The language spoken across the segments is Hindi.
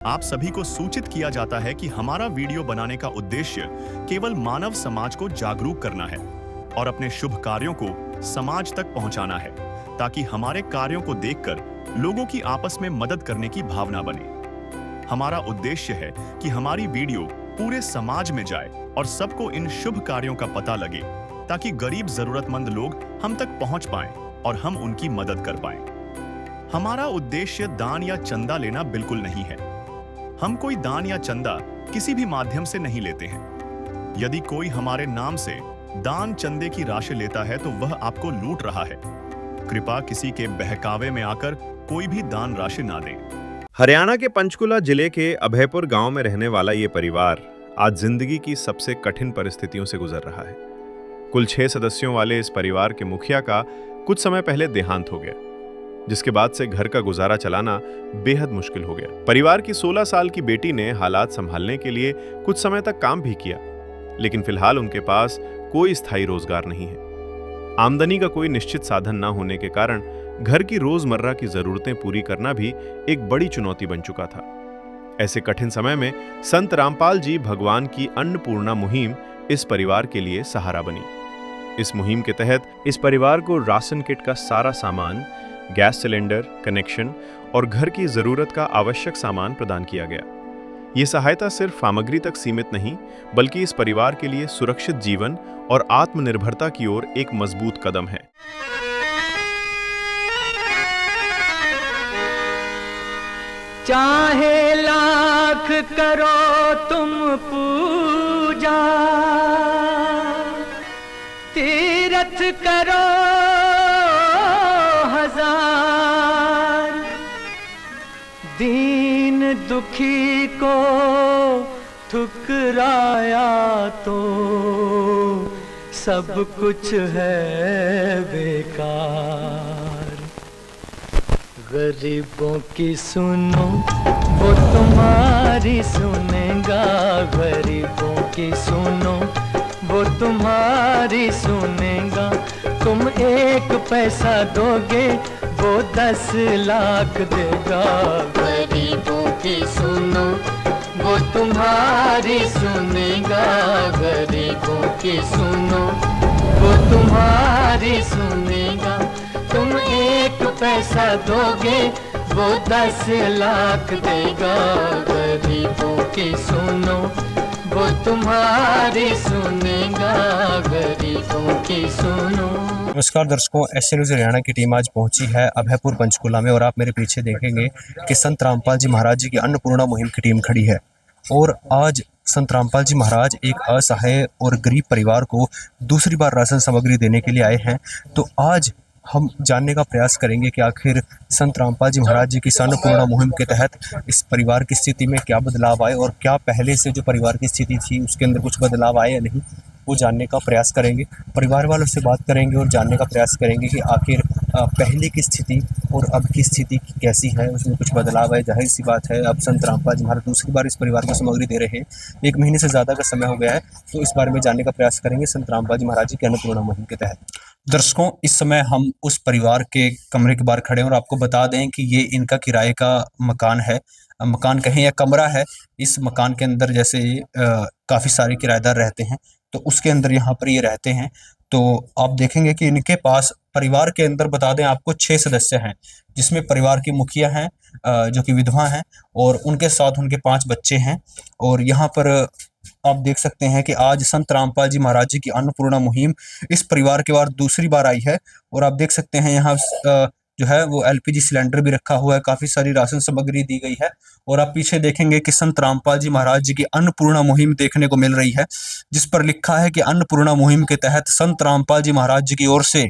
आप सभी को सूचित किया जाता है कि हमारा वीडियो बनाने का उद्देश्य केवल मानव समाज को जागरूक करना है और अपने शुभ कार्यों को समाज तक पहुंचाना है, ताकि हमारे कार्यों को देखकर लोगों की आपस में मदद करने की भावना बने। हमारा उद्देश्य है कि हमारी वीडियो पूरे समाज में जाए और सबको इन शुभ कार्यों का पता लगे, ताकि गरीब जरूरतमंद लोग हम तक पहुंच पाएं और हम उनकी मदद कर पाएं। हमारा उद्देश्य दान या चंदा लेना बिल्कुल नहीं है। हम कोई दान या चंदा किसी भी माध्यम से नहीं लेते हैं। यदि कोई हमारे नाम से दान चंदे की राशि लेता है तो वह आपको लूट रहा है। कृपया किसी के बहकावे में आकर कोई भी दान राशि ना दें। हरियाणा के पंचकुला जिले के अभयपुर गांव में रहने वाला ये परिवार आज जिंदगी की सबसे कठिन परिस्थितियों से गुजर रहा है। कुल 6 सदस्यों वाले इस परिवार के मुखिया का कुछ समय पहले देहांत हो गया, जिसके बाद से घर का गुजारा चलाना बेहद मुश्किल हो गया। परिवार की 16 साल की बेटी ने हालात संभालने के लिए कुछ समय तक काम भी किया, लेकिन फिलहाल उनके पास कोई स्थायी रोजगार नहीं है। आमदनी का कोई निश्चित साधन न होने के कारण घर की रोजमर्रा की जरूरतें पूरी करना भी एक बड़ी चुनौती बन चुका था। ऐसे कठिन समय में संत रामपाल जी भगवान की अन्नपूर्णा मुहिम इस परिवार के लिए सहारा बनी। इस मुहिम के तहत इस परिवार को राशन किट का सारा सामान, गैस सिलेंडर, कनेक्शन और घर की जरूरत का आवश्यक सामान प्रदान किया गया। ये सहायता सिर्फ सामग्री तक सीमित नहीं, बल्कि इस परिवार के लिए सुरक्षित जीवन और आत्मनिर्भरता की ओर एक मजबूत कदम है। चाहे लाख करो तुम पूजा, तीरथ करो हजार, दीन दुखी को ठुकराया तो सब कुछ है बेकार। गरीबों की सुनो वो तुम्हारी सुनेगा, गरीबों की सुनो वो तुम्हारी सुनेगा। तुम 1 पैसा दोगे वो 10 लाख देगा। गरीबों की सुनो वो तुम्हारी सुनेगा, गरीबों की सुनो वो तुम्हारी सुनेगा। तुम 1 पैसा दोगे वो 10 लाख देगा। गरीबों की सुनो वो तुम्हारी सुनेगा, गरीबों की सुनो। नमस्कार दर्शकों, एस न्यूज़ हरियाणा की टीम आज पहुंची है अभयपुर पंचकुला में और आप मेरे पीछे देखेंगे कि संत रामपाल जी महाराज जी की अन्नपूर्णा मुहिम की टीम खड़ी है। और आज संत रामपाल जी महाराज एक असहाय और गरीब परिवार को दूसरी बार राशन सामग्री देने के लिए आए हैं। तो आज हम जानने का प्रयास करेंगे कि आखिर संत रामपाल जी महाराज जी की अन्नपूर्णा मुहिम के तहत इस परिवार की स्थिति में क्या बदलाव आए और क्या पहले से जो परिवार की स्थिति थी उसके अंदर कुछ बदलाव आए या नहीं, वो जानने का प्रयास करेंगे। परिवार वालों से बात करेंगे और जानने का प्रयास करेंगे कि आखिर पहले की स्थिति और अब की स्थिति कैसी है, उसमें कुछ बदलाव है। जाहिर सी बात है, अब संत रामपाल जी महाराज दूसरी बार इस परिवार को सामग्री दे रहे हैं। 1 महीने से ज़्यादा का समय हो गया है, तो इस बारे में जानने का प्रयास करेंगे संत रामपाल जी महाराज जी की अन्नपूर्णा मुहिम के तहत। दर्शकों, इस समय हम उस परिवार के कमरे के बाहर खड़े हैं और आपको बता दें कि ये इनका किराए का मकान है, मकान कहें या कमरा है। इस मकान के अंदर जैसे काफ़ी सारे किराएदार रहते हैं, तो उसके अंदर यहाँ पर ये रहते हैं। तो आप देखेंगे कि इनके पास परिवार के अंदर बता दें आपको 6 सदस्य हैं, जिसमें परिवार की मुखिया हैं जो कि विधवा हैं और उनके साथ उनके 5 बच्चे हैं। और यहाँ पर आप देख सकते हैं कि आज संत रामपाल जी महाराज जी की अन्नपूर्णा मुहिम इस परिवार के बाद दूसरी बार आई है। और आप देख सकते हैं यहाँ जो है वो LPG सिलेंडर भी रखा हुआ है, काफ़ी सारी राशन सामग्री दी गई है। और आप पीछे देखेंगे कि संत रामपाल जी महाराज जी की अन्नपूर्णा मुहिम देखने को मिल रही है, जिस पर लिखा है कि अन्नपूर्णा मुहिम के तहत संत रामपाल जी महाराज जी की ओर से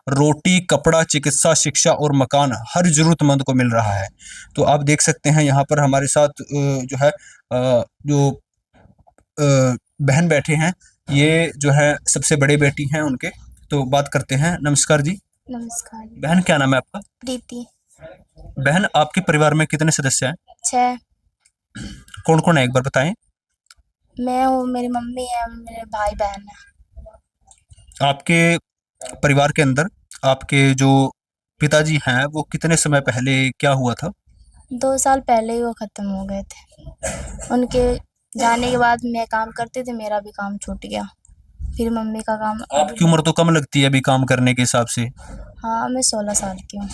रोटी, कपड़ा, चिकित्सा, शिक्षा और मकान हर जरूरतमंद को मिल रहा है। तो आप देख सकते हैं यहाँ पर हमारे साथ जो है जो बहन बैठे हैं, ये जो है सबसे बड़े बेटी हैं उनके। तो बात करते हैं। नमस्कार जी। नमस्कार। बहन, क्या नाम है आपका? प्रीति। बहन, आपके परिवार में कितने सदस्य हैं? 6। कौन कौन है, एक बार बताएं। मैं हूँ, मेरी मम्मी है, मेरे भाई बहन है। आपके परिवार के अंदर आपके जो पिताजी हैं वो कितने समय पहले क्या हुआ था? 2 साल पहले ही वो ख़त्म हो गए थे। उनके जाने के बाद मैं काम करती थी, मेरा भी काम छूट गया। फिर मम्मी का काम आपकी उम्र तो कम लगती है अभी काम करने के हिसाब से, हाँ, मैं 16 साल की हूँ।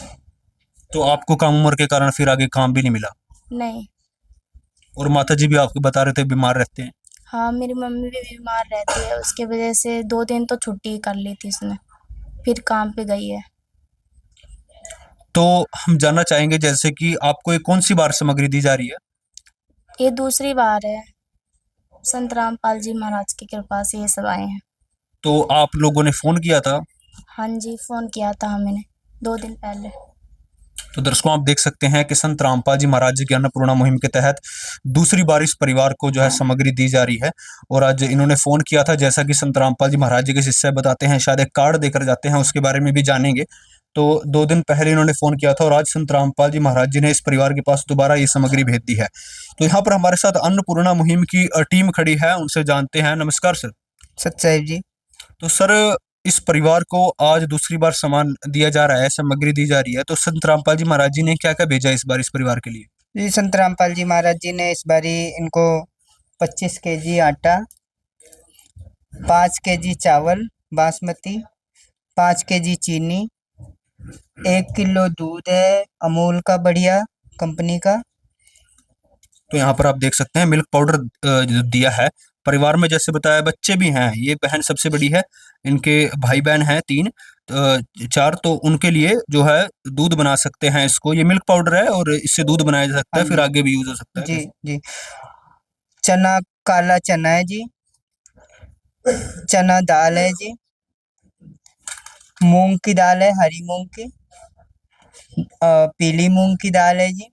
तो आपको कम उम्र के कारण फिर आगे काम भी नहीं मिला। नहीं, और माता जी भी आपको बता रहे थे बीमार रहते हैं। हाँ, मेरी मम्मी भी बीमार रहती है, उसकी वजह से 2 दिन तो छुट्टी कर ली थी उसने, फिर काम पे गई है। तो हम जानना चाहेंगे जैसे कि आपको ये कौन सी बार सामग्री दी जा रही है। ये दूसरी बार है, संत रामपाल जी महाराज की कृपा से ये सब आए हैं। तो आप लोगों ने फोन किया था। हाँ जी, फ़ोन किया था हमने 2 दिन पहले। तो दर्शकों आप देख सकते हैं कि संत रामपाल जी महाराज जी की अन्नपूर्णा मुहिम के तहत दूसरी बार इस परिवार को जो है सामग्री दी जा रही है। और आज इन्होंने फोन किया था, जैसा कि संत रामपाल जी महाराज जी के शिष्य बताते हैं, शायद एक कार्ड देकर जाते हैं, उसके बारे में भी जानेंगे। तो 2 दिन पहले इन्होंने फोन किया था और आज संत रामपाल जी महाराज जी ने इस परिवार के पास दोबारा ये सामग्री भेज दी है। तो यहाँ पर हमारे साथ अन्नपूर्णा मुहिम की टीम खड़ी है, उनसे जानते हैं। नमस्कार सर। सत्साहिब जी। तो सर, इस परिवार को आज दूसरी बार सामान दिया जा रहा है, सामग्री दी जा रही है, तो संत रामपाल जी महाराज जी ने क्या क्या भेजा इस बार इस परिवार के लिए। जी, संत रामपाल जी महाराज जी ने इस बारी इनको 25 केजी आटा, 5 केजी चावल बासमती, 5 केजी चीनी, 1 किलो दूध है अमूल का बढ़िया कंपनी का। तो यहाँ पर आप देख सकते हैं मिल्क पाउडर जो दिया है। परिवार में जैसे बताया बच्चे भी हैं, ये बहन सबसे बड़ी है, इनके भाई बहन हैं 4, तो उनके लिए जो है दूध बना सकते हैं इसको। ये मिल्क पाउडर है और इससे दूध बनाया जा सकता हाँ है, फिर जी। आगे भी यूज हो सकता है। जी जी। चना, काला चना है जी, चना दाल है जी, मूंग की दाल है, हरी मूंग की, पीली मूंग की दाल है जी,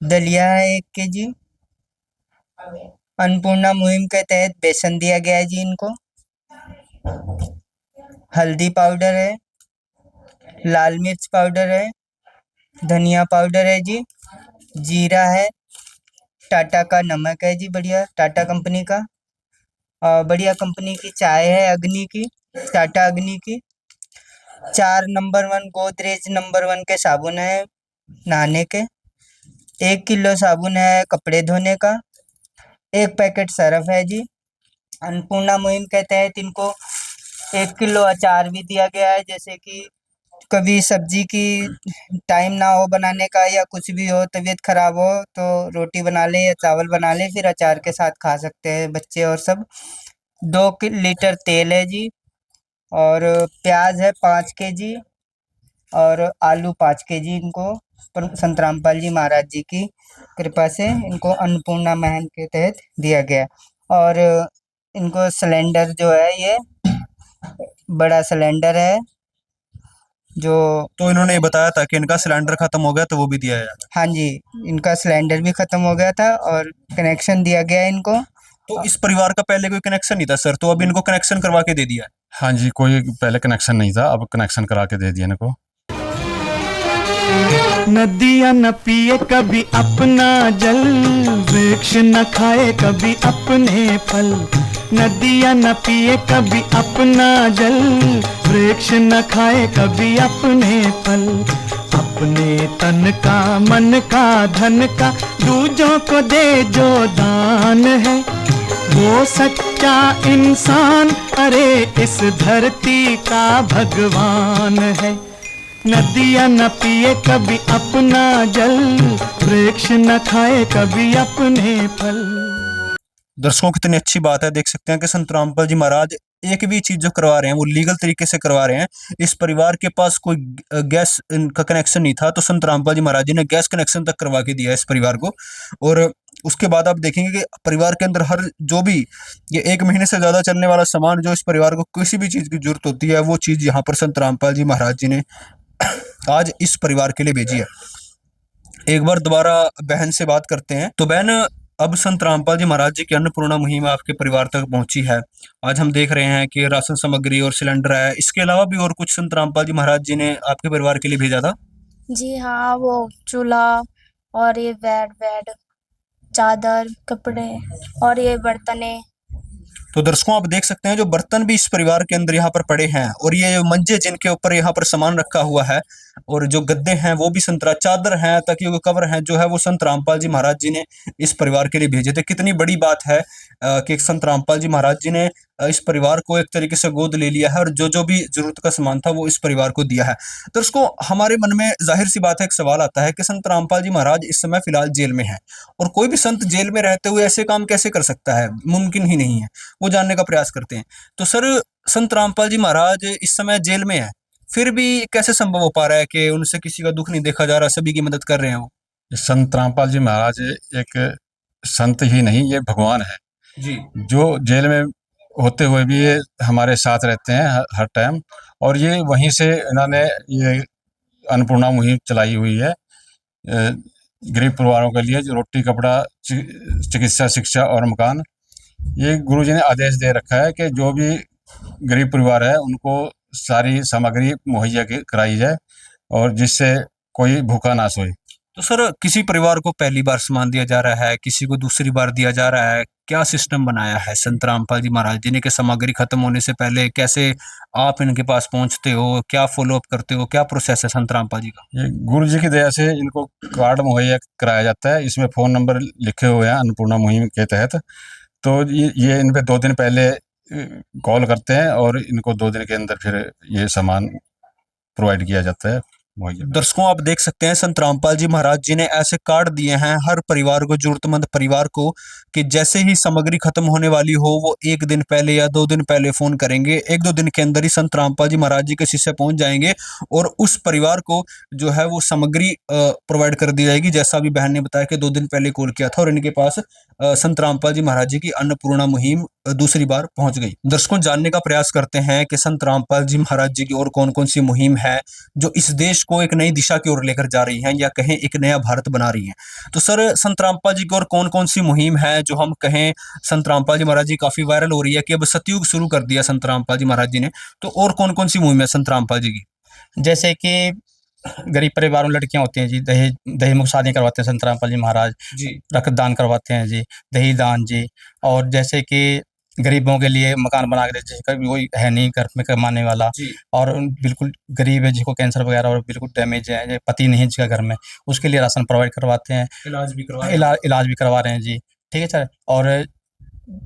दलिया है 1 केजी। अन्नपूर्णा मुहिम के तहत बेसन दिया गया है जी इनको। हल्दी पाउडर है, लाल मिर्च पाउडर है, धनिया पाउडर है जी, जीरा है, टाटा का नमक है जी, बढ़िया टाटा कंपनी का। बढ़िया कंपनी की चाय है, अग्नि की, टाटा अग्नि की। 4 नंबर 1 गोदरेज नंबर 1 के साबुन है नहाने के। 1 किलो साबुन है कपड़े धोने का। 1 पैकेट सरफ है जी। अन्नपूर्णा मुहिम के तहत इनको 1 किलो अचार भी दिया गया है, जैसे कि कभी सब्जी की टाइम ना हो बनाने का या कुछ भी हो, तबीयत खराब हो तो रोटी बना ले या चावल बना ले, फिर अचार के साथ खा सकते हैं बच्चे और सब। 2 लीटर तेल है जी, और प्याज है 5 केजी, और आलू 5 केजी। इनको संत रामपाल जी महाराज जी की कृपा से इनको अन्नपूर्णा मुहिम के तहत दिया गया। और इनको सिलेंडर जो है, ये बड़ा सिलेंडर है जो। तो इन्होंने ये बताया था कि इनका सिलेंडर खत्म हो गया, तो वो भी दिया है। हाँ जी, इनका सिलेंडर भी खत्म हो गया था और कनेक्शन दिया गया है इनको। तो इस परिवार का पहले कोई कनेक्शन नहीं था सर, तो अब इनको कनेक्शन करवा के दे दिया है। हाँ जी, कोई पहले कनेक्शन नहीं था, अब कनेक्शन करा के दे दिया इनको। नदियाँ न पिए कभी अपना जल, वृक्ष न खाए कभी अपने फल। नदियाँ न पिए कभी अपना जल, वृक्ष न खाए कभी अपने फल। अपने तन का मन का धन का दूजों को दे जो दान है, वो सच्चा इंसान अरे इस धरती का भगवान है। नदियाँ न पिए कभी अपना जल, वृक्ष न खाए कभी अपने फल। दर्शकों कितनी अच्छी बात है, देख सकते हैं कि संत रामपाल जी महाराज एक भी चीज जो करवा रहे हैं वो लीगल तरीके से करवा रहे हैं। इस परिवार के पास कोई गैस का कनेक्शन नहीं था, तो संत रामपाल जी महाराज जी ने गैस कनेक्शन तक करवा के दिया इस परिवार को। और उसके बाद आप देखेंगे कि परिवार के अंदर हर जो भी ये 1 महीने से ज्यादा चलने वाला सामान जो इस परिवार को किसी भी चीज की जरूरत होती है, वो चीज यहाँ पर संत रामपाल जी महाराज जी ने आज इस परिवार के लिए भेजी है। एक बार दोबारा बहन से बात करते हैं। तो बहन, अब संत रामपाल जी महाराज जी की अन्नपूर्णा मुहिम आपके परिवार तक पहुंची है। आज हम देख रहे हैं कि राशन सामग्री और सिलेंडर है, इसके अलावा भी और कुछ संत रामपाल जी महाराज जी ने आपके परिवार के लिए भेजा था। जी हाँ, वो चूल्हा और ये बेड, चादर, कपड़े और ये बर्तने। तो दर्शकों आप देख सकते हैं जो बर्तन भी इस परिवार के अंदर यहाँ पर पड़े हैं, और ये मंजे जिनके ऊपर यहाँ पर सामान रखा हुआ है, और जो गद्दे हैं वो भी संतरा, चादर हैं, तकियों के कवर हैं, जो है वो संत रामपाल जी महाराज जी ने इस परिवार के लिए भेजे थे। कितनी बड़ी बात है कि संत रामपाल जी महाराज जी ने इस परिवार को एक तरीके से गोद ले लिया है, और जो जो भी जरूरत का सामान था वो इस परिवार को दिया है। तो उसको हमारे मन में जाहिर सी बात है, एक सवाल आता है कि संत रामपाल जी महाराज इस समय फिलहाल जेल में हैं, और कोई भी संत जेल में रहते हुए ऐसे काम कैसे कर सकता है, मुमकिन ही नहीं है। वो जानने का प्रयास करते हैं। तो सर, संत रामपाल जी महाराज इस समय जेल में है, फिर भी कैसे संभव हो पा रहा है कि उनसे किसी का दुख नहीं देखा जा रहा, सभी की मदद कर रहे हैं वो? संत रामपाल जी महाराज एक संत ही नहीं, ये भगवान है जी जो जेल में होते हुए भी ये हमारे साथ रहते हैं हर टाइम। और ये वहीं से इन्होंने ये अन्नपूर्णा मुहिम चलाई हुई है गरीब परिवारों के लिए, जो रोटी, कपड़ा, चिकित्सा, शिक्षा और मकान। ये गुरुजी ने आदेश दे रखा है कि जो भी गरीब परिवार है उनको सारी सामग्री मुहैया कराई जाए, और जिससे कोई भूखा ना सोए। तो सर, किसी परिवार को पहली बार सामान दिया जा रहा है, किसी को दूसरी बार दिया जा रहा है, क्या सिस्टम बनाया है संत रामपाल जी महाराज जी ने कि सामग्री खत्म होने से पहले कैसे आप इनके पास पहुंचते हो, क्या फॉलोअप करते हो, क्या प्रोसेस है संत रामपाल जी का? ये गुरु जी की दया से इनको कार्ड मुहैया कराया जाता है, इसमें फ़ोन नंबर लिखे हुए हैं अन्नपूर्णा मुहिम के तहत। तो ये इन पे 2 दिन पहले कॉल करते हैं, और इनको 2 दिन के अंदर फिर ये सामान प्रोवाइड किया जाता है मुहैया। दर्शकों आप देख सकते हैं संत रामपाल जी महाराज जी ने ऐसे कार्ड दिए हैं हर परिवार को, जरूरतमंद परिवार को, कि जैसे ही सामग्री खत्म होने वाली हो वो 1 दिन पहले या 2 दिन पहले फोन करेंगे, 1-2 दिन के अंदर ही संत रामपाल जी महाराज जी के शिष्य पहुंच जाएंगे, और उस परिवार को जो है वो सामग्री प्रोवाइड कर दी जाएगी। जैसा अभी बहन ने बताया कि 2 दिन पहले कॉल किया था और इनके पास संत रामपाल जी महाराज जी की अन्नपूर्णा मुहिम दूसरी बार पहुंच गई। दर्शकों, जानने का प्रयास करते हैं कि संत रामपाल जी महाराज जी की और कौन कौन सी मुहिम है जो इस देश को एक नई दिशा की ओर लेकर जा रही हैं, या कहें एक नया भारत बना रही हैं। तो सर, संत रामपाल जी की और कौन कौन सी मुहिम है जो हम कहें, संत रामपाल जी महाराज जी काफी वायरल हो रही है कि अब सतयुग शुरू कर दिया संत रामपाल जी महाराज जी ने, तो और कौन कौन सी मुहिम है संत रामपाल जी की? जैसे कि गरीब परिवारों में लड़कियां होती हैं जी, दहेज दहेज मुक्त शादी करवाते हैं संत रामपाल जी महाराज जी रक्तदान करवाते हैं जी, दही दान जी। और जैसे कि गरीबों के लिए मकान बना के देते हैं, कभी कोई है नहीं घर में कमाने वाला, जी और बिल्कुल गरीब है जिसको कैंसर वगैरह और बिल्कुल डैमेज है, या पति नहीं है जिसका घर में, उसके लिए राशन प्रोवाइड करवाते हैं, इलाज भी करवा इलाज भी करवा रहे हैं जी। ठीक है सर। और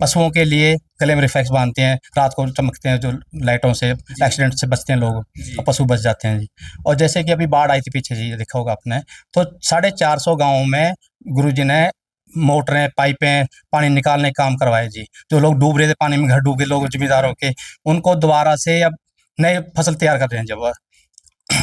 पशुओं के लिए गले में रिफ्लेक्स बांधते हैं, रात को चमकते हैं जो लाइटों से, एक्सीडेंट से बचते हैं लोग, और पशु बच जाते हैं जी। और जैसे कि अभी बाढ़ आई थी पीछे जी, देखा होगा आपने, तो 450 गाँव में गुरुजी ने मोटरें, पाइपें, पानी निकालने का काम करवाए जी। जो लोग डूब रहे थे पानी में, घर डूब गए लोग जमींदारों के, उनको दोबारा से अब नए फसल तैयार कर रहे हैं जब।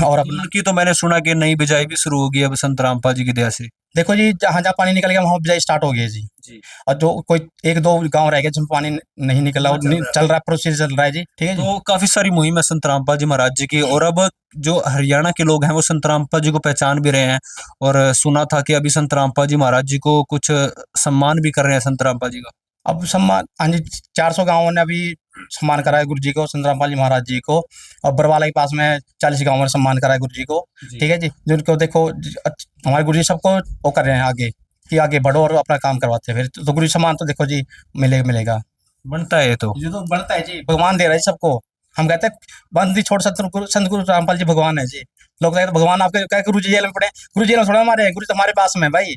और अब उनकी तो मैंने सुना कि नई बिजाई भी शुरू होगी अब संत रामपाल जी की दया से। देखो जी, जहाँ जहाँ पानी निकल गया वहाँ बिजाई स्टार्ट हो गई है जी। और जो कोई 1-2 गांव रह गए जिसमें पानी नहीं निकला, और चल रहा है, प्रोसेस चल रहा है जी। ठीक है जी। तो काफी सारी मुहिम है संत रामपाल जी महाराज जी की, और अब जो हरियाणा के लोग हैं वो संत रामपाल जी को पहचान भी रहे हैं, और सुना था कि अभी संत रामपाल जी महाराज जी को कुछ सम्मान भी कर रहे हैं संत रामपाल जी का। अब सम्मान, हाँ जी, 400 गांवों ने अभी सम्मान करा है गुरु जी को, संत रामपाल जी महाराज जी को। और बरवाला के पास में 40 गांवों ने सम्मान करा है गुरु जी को। ठीक है जी। जिनको देखो हमारे गुरु जी सबको वो कर रहे हैं आगे, कि आगे बढ़ो और अपना काम करवाते हैं। फिर तो गुरु जी सम्मान तो देखो जी मिलेगा, बनता है ये तो बनता है जी। भगवान दे रहे हैं सबको। हम कहते हैं बंदी छोड़ संत गुरु रामपाल जी भगवान है जी। लोग कहते हैं भगवान आपके, क्या गुरु जी जेल में पड़े, गुरु जेल में थोड़ा हमारे हैं, गुरु जी हमारे पास में भाई।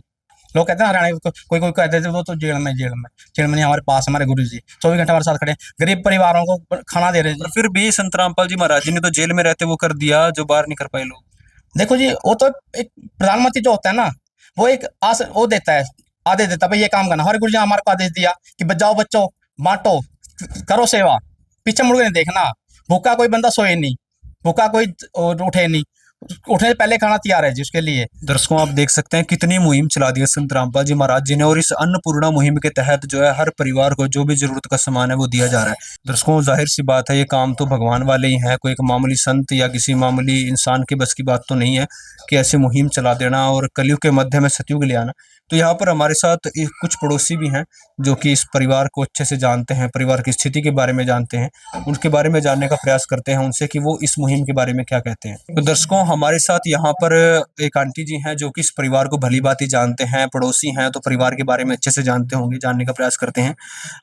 लोग कहते हैं हरियाणा, कोई कहते थे वो तो जेल में नहीं, हमारे पास हमारे गुरु जी 24 घंटे हमारे साथ खड़े, गरीब परिवारों को खाना दे रहे हैं। फिर भी संत रामपाल जी महाराज जी ने तो जेल में रहते वो कर दिया जो बाहर नहीं कर पाए लोग। देखो जी, वो तो एक प्रधानमंत्री जो होता है ना, वो एक वो देता है, आदेश देता है भाई ये काम करना। हमारे गुरु जी हमारे को आदेश दिया कि जाओ बच्चों, बांटो, करो सेवा, पीछे मुड़ के नहीं देखना। भूखा कोई बंदा सोए नहीं, भूखा कोई उठे नहीं, उठने से पहले खाना तैयार है जी उसके लिए। दर्शकों आप देख सकते हैं कितनी मुहिम चला दी है संत रामपाल जी महाराज जी ने, और इस अन्नपूर्णा मुहिम के तहत जो है हर परिवार को जो भी जरूरत का सामान है वो दिया जा रहा है। दर्शकों, जाहिर सी बात है ये काम तो भगवान वाले ही हैं, कोई एक मामूली संत या किसी मामूली इंसान के बस की बात तो नहीं है कि ऐसी मुहिम चला देना और कलयुग के मध्य में सतयुग ले आना। तो यहाँ पर हमारे साथ कुछ पड़ोसी भी हैं जो कि इस परिवार को अच्छे से जानते हैं, परिवार की स्थिति के बारे में जानते हैं, उनके बारे में जानने का प्रयास करते हैं उनसे कि वो इस मुहिम के बारे में क्या कहते हैं। तो दर्शकों, हमारे साथ यहाँ पर एक आंटी जी हैं जो कि इस परिवार को भली भांति जानते हैं, पड़ोसी हैं, तो परिवार के बारे में अच्छे से जानते होंगे, जानने का प्रयास करते हैं।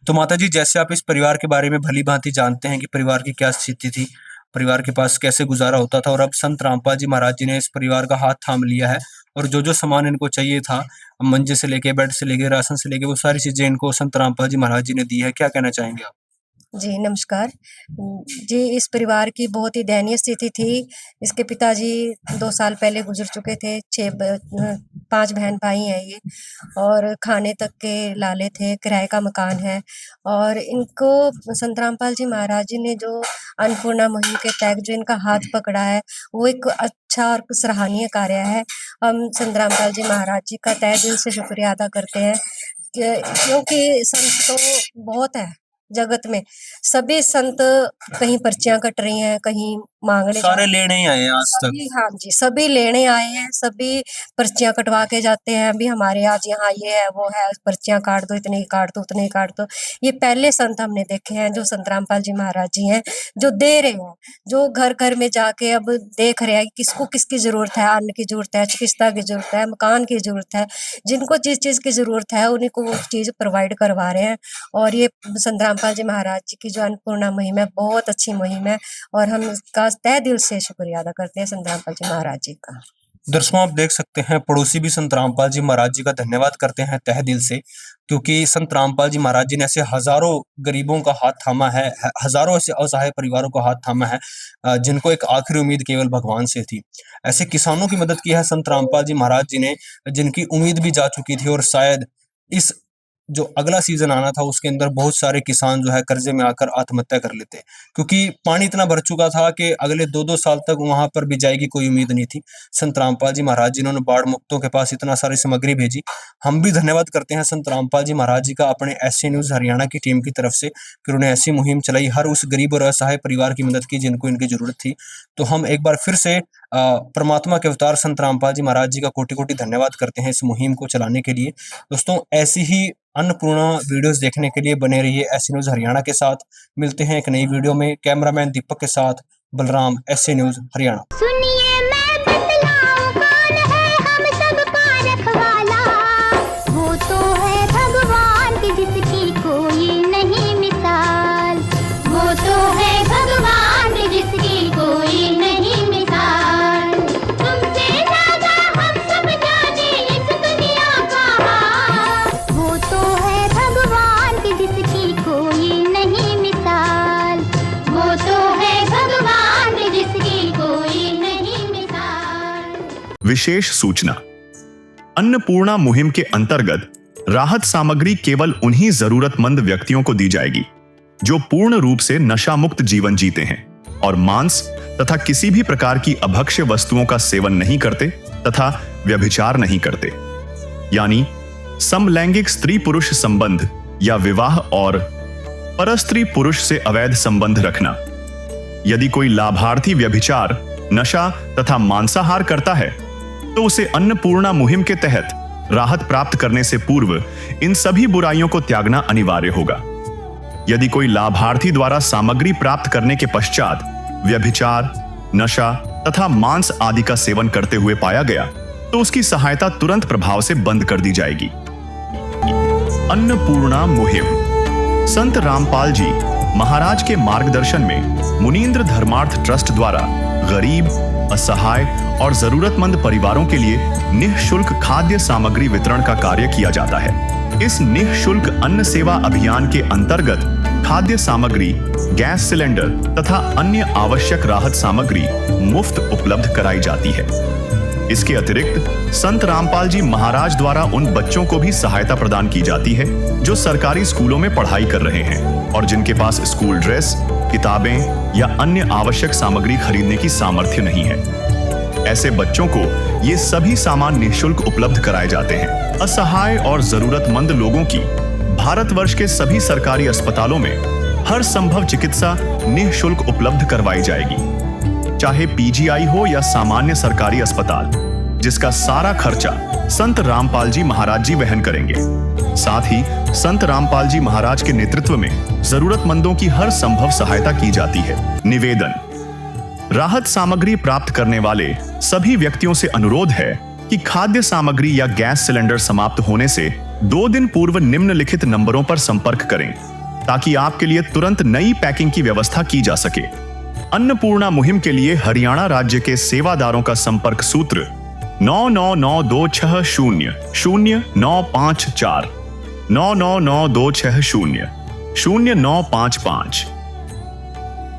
तो माता जी, जैसे आप इस परिवार के बारे में भली भांति जानते हैं कि परिवार की क्या स्थिति थी, परिवार के पास कैसे गुजारा होता था, और अब संत रामपाल जी महाराज जी ने इस परिवार का हाथ थाम लिया है और जो जो सामान इनको चाहिए था, मंजे से लेके, बेड से लेके, राशन से लेके, वो सारी चीजें इनको संत रामपाल जी महाराज जी ने दी है। क्या कहना चाहेंगे आप? जी नमस्कार जी। इस परिवार की बहुत ही दयनीय स्थिति थी। इसके पिताजी 2 साल पहले गुजर चुके थे। 5 बहन भाई हैं ये, और खाने तक के लाले थे, किराए का मकान है। और इनको संत रामपाल जी महाराज जी ने जो अन्नपूर्णा मुहिम के तहत जो इनका हाथ पकड़ा है, वो एक अच्छा और सराहनीय कार्य है। हम संत रामपाल जी महाराज जी का तहे दिल से शुक्रिया अदा करते हैं क्योंकि संत तो बहुत है जगत में। सभी संत कहीं पर्चियां कट रही हैं, कहीं मांगने सारे लेने ही आए हैं आज तक। हाँ जी, सभी लेने आए हैं, सभी पर्चियां कटवा के जाते हैं। अभी हमारे आज यहाँ ये है वो है, पर्चियां काट दो, इतने ही काट दो, उतने ही काट दो। ये पहले संत हमने देखे हैं जो संत रामपाल जी महाराज जी हैं, जो दे रहे हैं, जो घर घर में जाके अब देख रहे हैं किसको किसकी जरूरत है, अन्न की जरूरत है, चिकित्सा की जरूरत है, मकान की जरूरत है। जिनको जिस चीज की जरूरत है उन्हीं को वो चीज प्रोवाइड करवा रहे हैं। और ये संत रामपाल जी महाराज जी की जो अन्नपूर्णा मुहिम है, बहुत अच्छी मुहिम है, और हम इसका तहे दिल से शुक्रिया अदा करते हैं संत रामपाल जी महाराज जी का। दर्शकों, आप देख सकते हैं पड़ोसी भी संत रामपाल जी महाराज जी का धन्यवाद करते हैं तहे दिल से, क्योंकि संत रामपाल जी महाराज जी ने ऐसे हजारों गरीबों का हाथ थामा है, हजारों ऐसे असहाय परिवारों का हाथ थामा है जिनको एक आखिरी उम्मीद केवल भगवान से थी। ऐसे किसानों की मदद की है संत रामपाल जी महाराज जी ने, जिनकी उम्मीद भी जा चुकी थी, और शायद इस जो अगला सीजन आना था उसके अंदर बहुत सारे किसान जो है कर्जे में आकर आत्महत्या कर लेते, क्योंकि पानी इतना भर चुका था कि अगले 2-2 साल तक वहां पर बिजाई की कोई उम्मीद नहीं थी। संत रामपाल जी महाराज जी ने बाढ़ मुक्तों के पास इतना सारी सामग्री भेजी। हम भी धन्यवाद करते हैं संत रामपाल जी महाराज जी का अपने SC न्यूज हरियाणा की टीम की तरफ से कि उन्होंने ऐसी मुहिम चलाई, हर उस गरीब और असहाय परिवार की मदद की जिनको इनकी जरूरत थी। तो हम एक बार फिर से परमात्मा के अवतार संत रामपाल जी महाराज जी का कोटि कोटि धन्यवाद करते हैं इस मुहिम को चलाने के लिए। दोस्तों, ऐसी ही अन्नपूर्णा वीडियोस देखने के लिए बने रहिए SC न्यूज हरियाणा के साथ। मिलते हैं एक नई वीडियो में। कैमरामैन दीपक के साथ बलराम, SC न्यूज हरियाणा। सुनिए मैं बतलाऊं कौन है हम सबका रखवाला, वो तो है भगवान की जिसकी कोई नहीं मिसाल, वो तो है भगवान की जिसकी कोई नहीं मिसाल। तुमसे ज्यादा हम सब जाने इस दुनिया का हाल, वो तो है भगवान की जिसकी कोई नहीं मिसाल, वो तो है भगवान की जिसकी कोई नहीं मिसाल। विशेष सूचना। अन्नपूर्णा मुहिम के अंतर्गत राहत सामग्री केवल उन्हीं जरूरतमंद व्यक्तियों को दी जाएगी जो पूर्ण रूप से नशा मुक्त जीवन जीते हैं और मांस तथा किसी भी प्रकार की अभक्ष्य वस्तुओं का सेवन नहीं करते तथा व्यभिचार नहीं करते, यानी समलैंगिक स्त्री पुरुष संबंध या विवाह और परस्त्री पुरुष से अवैध संबंध रखना। यदि कोई लाभार्थी व्यभिचार, नशा तथा मांसाहार करता है तो उसे अन्नपूर्णा मुहिम के तहत राहत प्राप्त करने से पूर्व इन सभी बुराइयों को त्यागना अनिवार्य होगा। यदि कोई लाभार्थी द्वारा सामग्री प्राप्त करने के पश्चात व्यभिचार, नशा तथा मांस आदि का सेवन करते हुए पाया गया तो उसकी सहायता तुरंत प्रभाव से बंद कर दी जाएगी। अन्नपूर्णा मुहिम संत रामपाल जी महाराज के मार्गदर्शन में मुनीन्द्र धर्मार्थ ट्रस्ट द्वारा गरीब, असहाय और जरूरतमंद परिवारों के लिए निःशुल्क खाद्य सामग्री वितरण का कार्य किया जाता है। इस निःशुल्क अन्न सेवा अभियान के अंतर्गत खाद्य सामग्री, गैस सिलेंडर तथा अन्य आवश्यक राहत सामग्री मुफ्त उपलब्ध कराई जाती है। इसके अतिरिक्त संत रामपाल जी महाराज द्वारा उन बच्चों को भी सहायता प्रदान की जाती है जो सरकारी स्कूलों में पढ़ाई कर रहे हैं और जिनके पास स्कूल ड्रेस, किताबें या अन्य आवश्यक सामग्री खरीदने की सामर्थ्य नहीं है। ऐसे बच्चों को ये सभी सामान निःशुल्क उपलब्ध कराए जाते हैं। असहाय और जरूरतमंद लोगों की भारतवर्ष के सभी सरकारी अस्पतालों में हर संभव चिकित्सा निःशुल्क उपलब्ध करवाई जाएगी, चाहे PGI हो या सामान्य सरकारी अस्पताल। जिसका सारा खर्चा संत रामपाल जी महाराज जी वहन करेंगे। साथ ही संत रामपाल जी महाराज के नेतृत्व में जरूरतमंदों की हर संभव सहायता की जाती है। निवेदन, राहत सामग्री प्राप्त करने वाले सभी व्यक्तियों से अनुरोध है कि खाद्य सामग्री या गैस सिलेंडर समाप्त होने से 2 दिन पूर्व निम्नलिखित नंबरों पर संपर्क करें ताकि आपके लिए तुरंत नई पैकिंग की व्यवस्था की जा सके। अन्नपूर्णा मुहिम के लिए हरियाणा राज्य के सेवादारों का संपर्क सूत्र 9992600954 9992600955।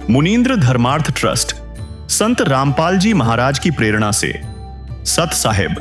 मुनींद्र धर्मार्थ ट्रस्ट संत रामपाल जी महाराज की प्रेरणा से सत साहिब